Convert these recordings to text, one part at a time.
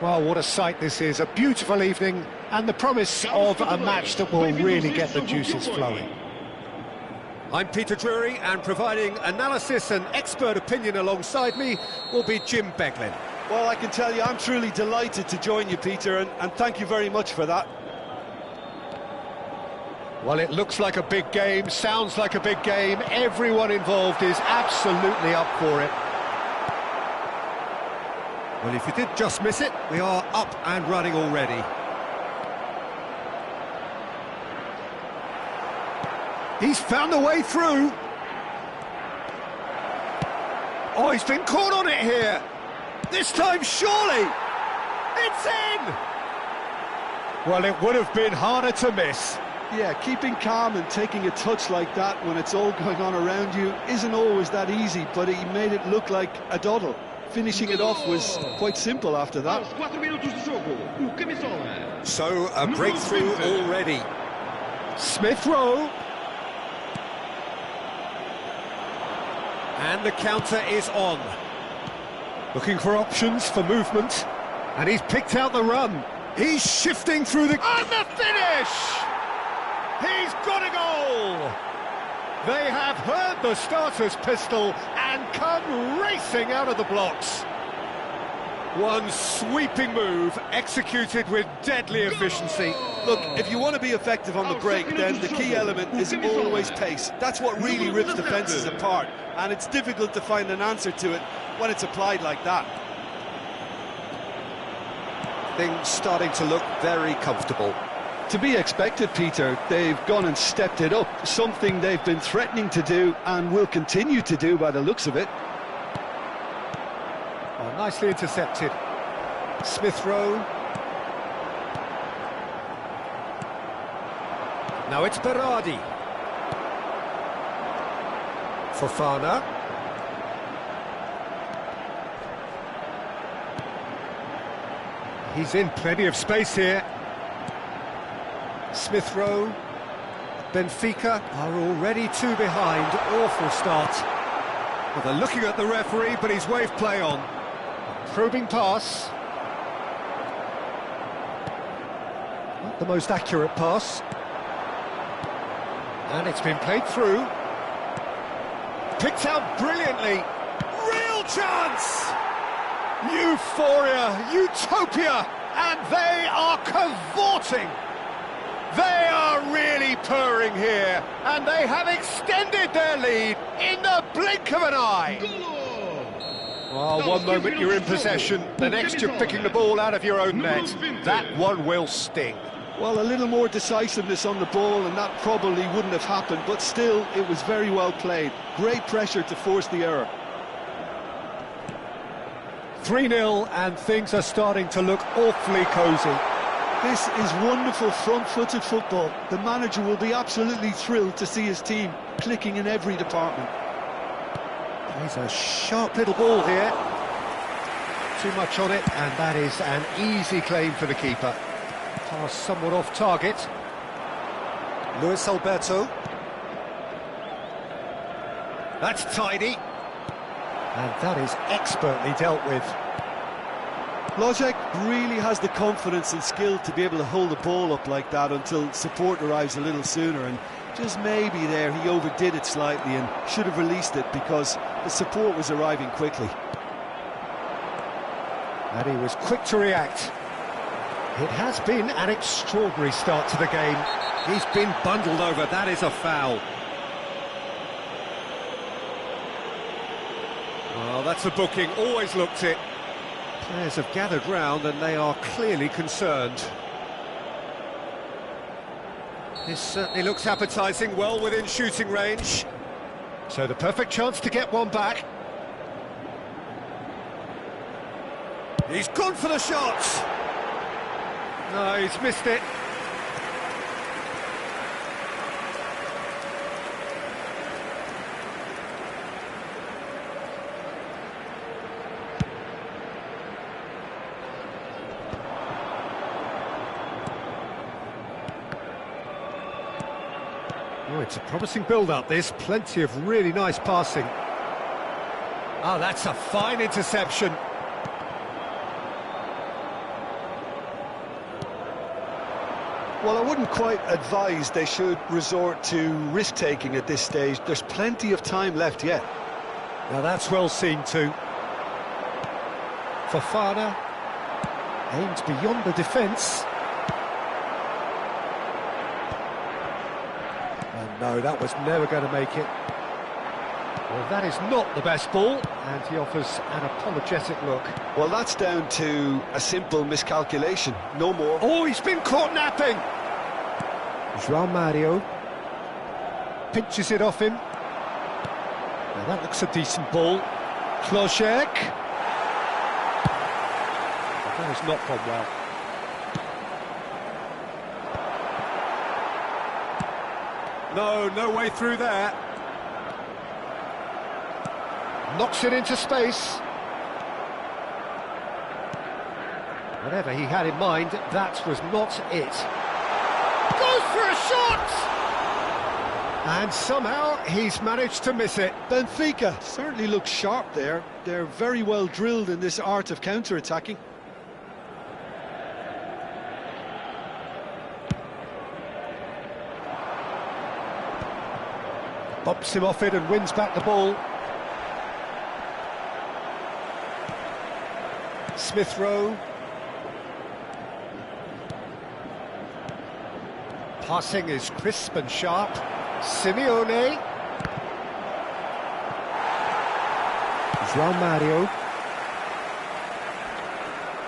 Well, what a sight this is, a beautiful evening, and the promise of a match that will really get the juices flowing. I'm Peter Drury, and providing analysis and expert opinion alongside me will be Jim Beglin. Well, I can tell you, I'm truly delighted to join you, Peter, and thank you very much for that. Well, it looks like a big game, sounds like a big game. Everyone involved is absolutely up for it. Well, if you did just miss it, we are up and running already. He's found a way through. Oh, he's been caught on it here. This time, surely. It's in! Well, it would have been harder to miss. Yeah, keeping calm and taking a touch like that when it's all going on around you isn't always that easy, but he made it look like a doddle. Finishing it off was quite simple after that. So, a breakthrough already. Smith Rowe. And the counter is on. Looking for options for movement. And he's picked out the run. He's shifting through the... And the finish! He's got a goal! They have heard the starter's pistol and come racing out of the blocks. One sweeping move, executed with deadly efficiency. Look, if you want to be effective on the break, then the key element is always pace. That's what really rips defences apart, and it's difficult to find an answer to it when it's applied like that. Things starting to look very comfortable. To be expected, Peter. They've gone and stepped it up, something they've been threatening to do and will continue to do by the looks of it. Oh, nicely intercepted. Smith Rowe. Now it's Berardi. Fofana. He's in plenty of space here. Smith Rowe. Benfica are already two behind. Awful start. Well, they're looking at the referee, but he's waved play on. Probing pass. Not the most accurate pass. And it's been played through. Picked out brilliantly. Real chance! Euphoria, utopia, and they are cavorting. They are really purring here, and they have extended their lead in the blink of an eye. Well, one moment you're in possession, the next you're picking the ball out of your own net. That one will sting. Well, a little more decisiveness on the ball, and that probably wouldn't have happened, but still, it was very well played. Great pressure to force the error. 3-0, and things are starting to look awfully cosy. This is wonderful front-footed football. The manager will be absolutely thrilled to see his team clicking in every department. There's a sharp little ball here. Too much on it, and that is an easy claim for the keeper. Pass somewhat off target. Luis Alberto. That's tidy. And that is expertly dealt with. Lojek really has the confidence and skill to be able to hold the ball up like that until support arrives a little sooner, and just maybe there he overdid it slightly and should have released it because the support was arriving quickly. And he was quick to react. It has been an extraordinary start to the game. He's been bundled over, that is a foul. Well, that's a booking, always looked it. Players have gathered round and they are clearly concerned. This certainly looks appetising, well within shooting range. So the perfect chance to get one back. He's gone for the shot! No, he's missed it. Oh, it's a promising build-up, this. Plenty of really nice passing. Oh, that's a fine interception. Well, I wouldn't quite advise they should resort to risk-taking at this stage. There's plenty of time left yet. Now that's well seen too. Fofana aims beyond the defence. And no, that was never going to make it. Well, that is not the best ball, and he offers an apologetic look. Well, that's down to a simple miscalculation, no more. Oh, he's been caught napping! João Mario pinches it off him. Now that looks a decent ball. Kojak. That has not gone well. No way through there. Knocks it into space. Whatever he had in mind, that was not it. Goes for a shot! And somehow he's managed to miss it. Benfica certainly looks sharp there. They're very well drilled in this art of counter-attacking. Bumps him off it and wins back the ball. Smith Rowe. Passing is crisp and sharp. Simeone. João Mario.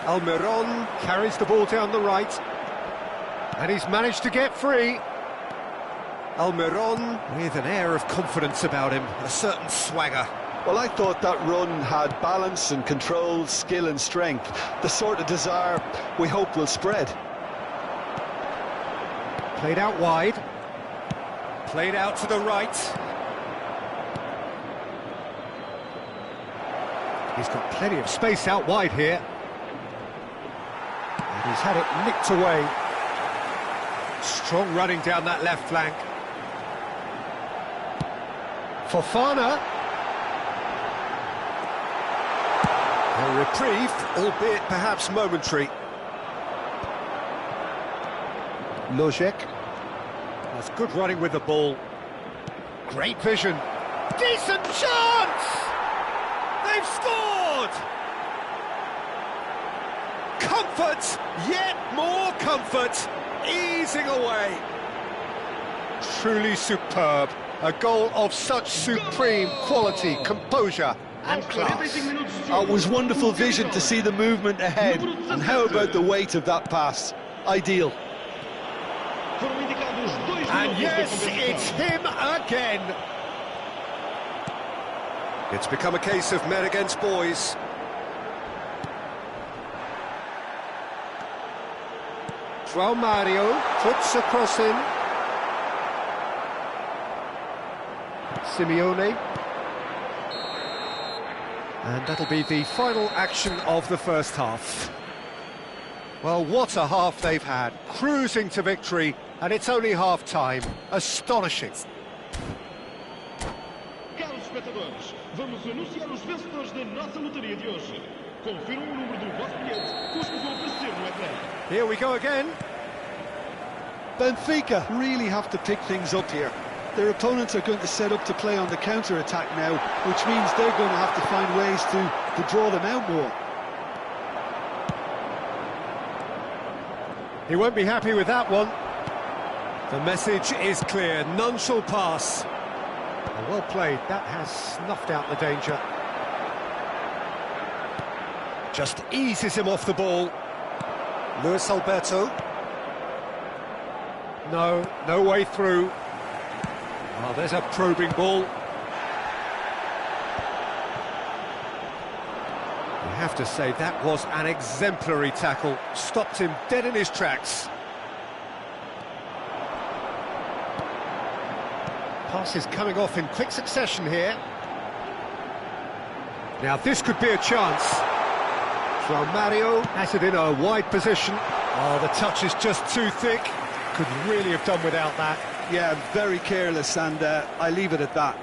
Almiron carries the ball down the right. And he's managed to get free. Almiron with an air of confidence about him, a certain swagger. Well, I thought that run had balance and control, skill and strength. The sort of desire we hope will spread. Played out wide. Played out to the right. He's got plenty of space out wide here. And he's had it nicked away. Strong running down that left flank. Fofana. A reprieve, albeit perhaps momentary. Lojek. That's good running with the ball. Great vision. Decent chance! They've scored! Comfort, yet more comfort, easing away. Truly superb. A goal of such supreme quality, composure and class. It was wonderful vision to see the movement ahead. And how about the weight of that pass? Ideal. And yes, it's him again. It's become a case of men against boys. João Mario puts a cross in. Simeone. And that'll be the final action of the first half. Well, what a half they've had. Cruising to victory, and it's only half-time. Astonishing. Caros espectadores, vamos anunciar os vencedores da nossa lotaria de hoje. Confiram o número do vosso bilhete, cujo vão aparecer no ecrã. Here we go again. Benfica really have to pick things up here. Their opponents are going to set up to play on the counter-attack now, which means they're going to have to find ways to draw them out more. He won't be happy with that one. The message is clear, none shall pass. Well played, that has snuffed out the danger. Just eases him off the ball. Luis Alberto. No way through. Oh, there's a probing ball. You have to say that was an exemplary tackle. Stopped him dead in his tracks. Passes coming off in quick succession here. Now this could be a chance. João Mario has it in a wide position. Oh, the touch is just too thick. Could really have done without that. Yeah, very careless, and I leave it at that.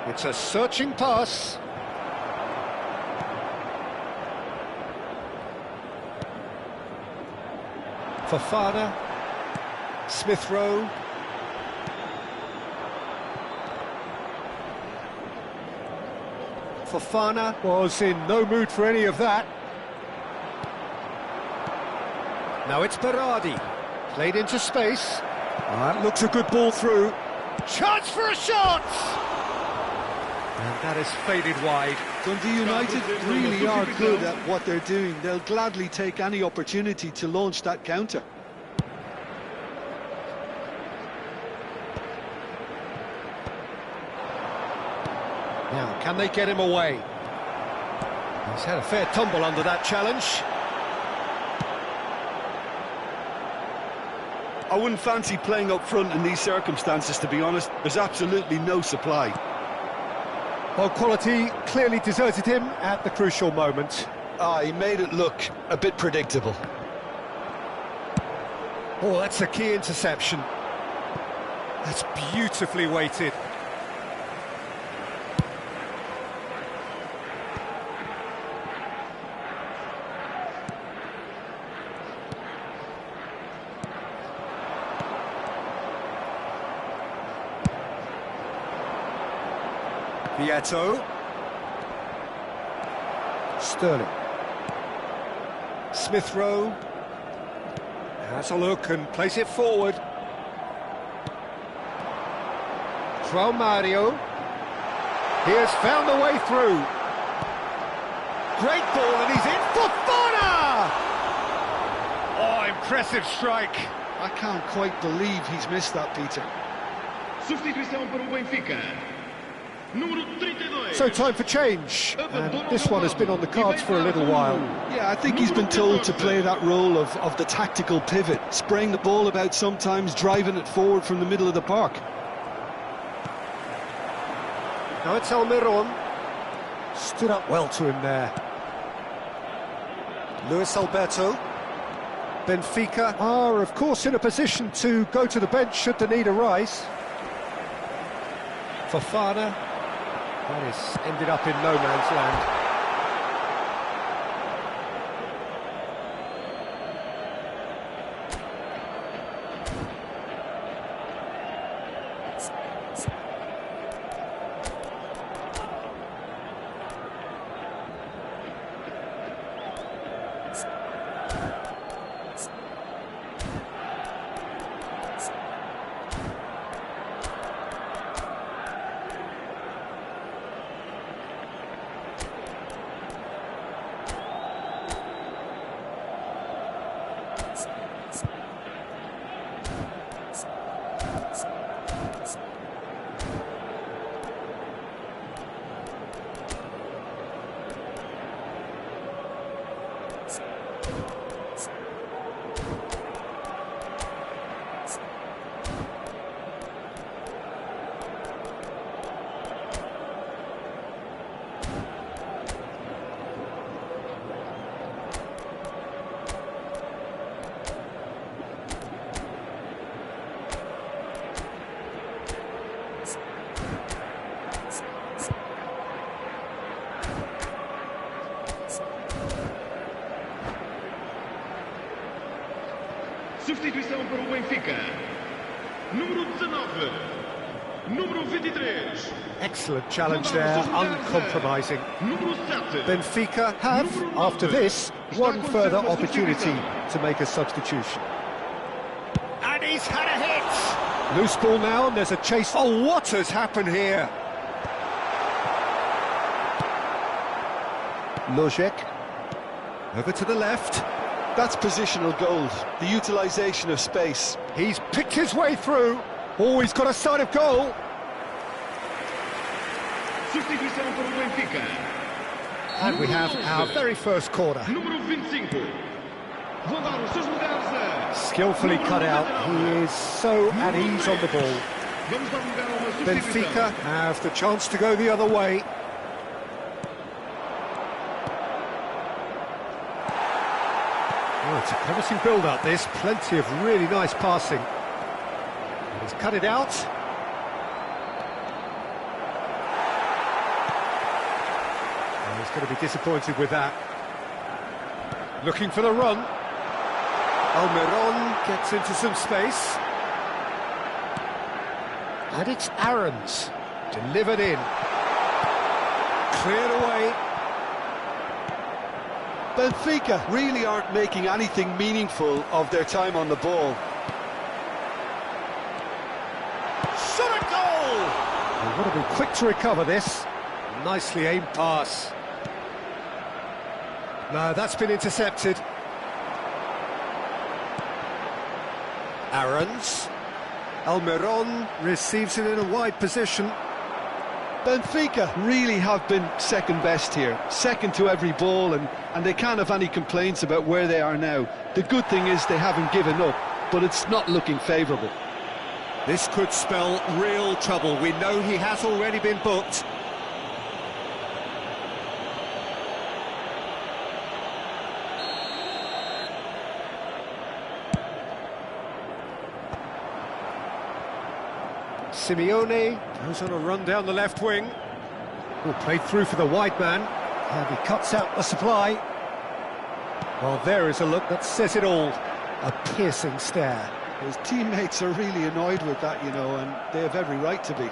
It's a searching pass. Fofana, Smith Rowe. Fofana was in no mood for any of that. Now it's Berardi, played into space. That looks a good ball through. Chance for a shot! And that is faded wide. Dundee United really are good at what they're doing. They'll gladly take any opportunity to launch that counter. Now, can they get him away? He's had a fair tumble under that challenge. I wouldn't fancy playing up front in these circumstances, to be honest. There's absolutely no supply. Well, quality clearly deserted him at the crucial moment. He made it look a bit predictable. Oh, that's a key interception. That's beautifully weighted. Vieto. Sterling. Smith Rowe. Has a look and plays it forward. João Mario. He has found the way through. Great ball and he's in. Fofana! Oh, impressive strike. I can't quite believe he's missed that, Peter. Substituição para o Benfica. Número 32. So time for change, and this one has been on the cards for a little while. Yeah, I think he's been told to play that role of the tactical pivot, spraying the ball about sometimes, driving it forward from the middle of the park. Now it's Almiron. Stood up well to him there. Luis Alberto. Benfica are, of course, in a position to go to the bench should the need arise. Fofana. That has ended up in no man's land. Substituição para o Benfica. Número 19. Número 23. Excellent challenge there, uncompromising. Número 7. Benfica have, after this, one further opportunity to make a substitution. And he's had a hit! Loose ball now, and there's a chase. Oh, what has happened here? Lojek. Over to the left. That's positional gold, the utilisation of space. He's picked his way through. Oh, he's got a sight of goal. Substituição para o Benfica. And we have our very first corner. Número 25. Vão dar os seus lugares a... Skillfully cut out. He is so at ease on the ball. Vamos dar lugar a uma substituição. Benfica have the chance to go the other way. Oh, it's a promising build-up, this. Plenty of really nice passing. And he's cut it out. And he's going to be disappointed with that. Looking for the run. Almiron gets into some space. And it's Aarons, delivered in. Cleared away. Benfica really aren't making anything meaningful of their time on the ball. Shot a goal! They want to be quick to recover this. Nicely aimed pass. No, that's been intercepted. Aarons. Almiron receives it in a wide position. Benfica really have been second best here, second to every ball, and they can't have any complaints about where they are now. The good thing is they haven't given up, but it's not looking favourable. This could spell real trouble. We know he has already been booked. Simeone goes on a run down the left wing. Oh, played through for the wide man, and he cuts out the supply. Well, there is a look that says it all. A piercing stare. His teammates are really annoyed with that, you know, and they have every right to be.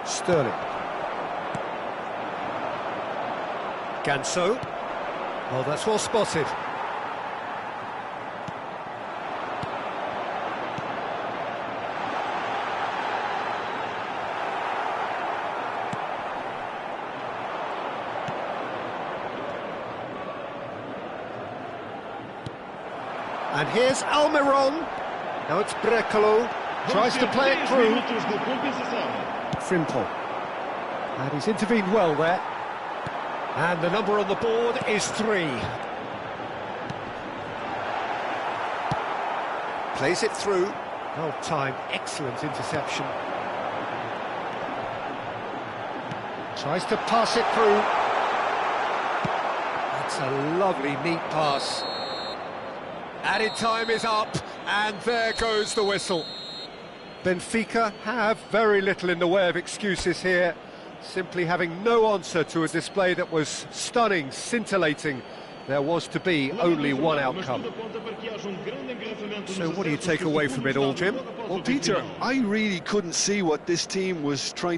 Sterling. Ganso. Well, that's well spotted. And here's Almiron. Now it's Brecalo. Tries to play it through. Frimpong. And he's intervened well there. And the number on the board is 3. Plays it through. Well timed, excellent interception. Tries to pass it through. That's a lovely, neat pass. Added time is up, and there goes the whistle. Benfica have very little in the way of excuses here, simply having no answer to a display that was stunning, scintillating. There was to be only one outcome. So what do you take away from it all, Jim? Well, Peter, I really couldn't see what this team was trying to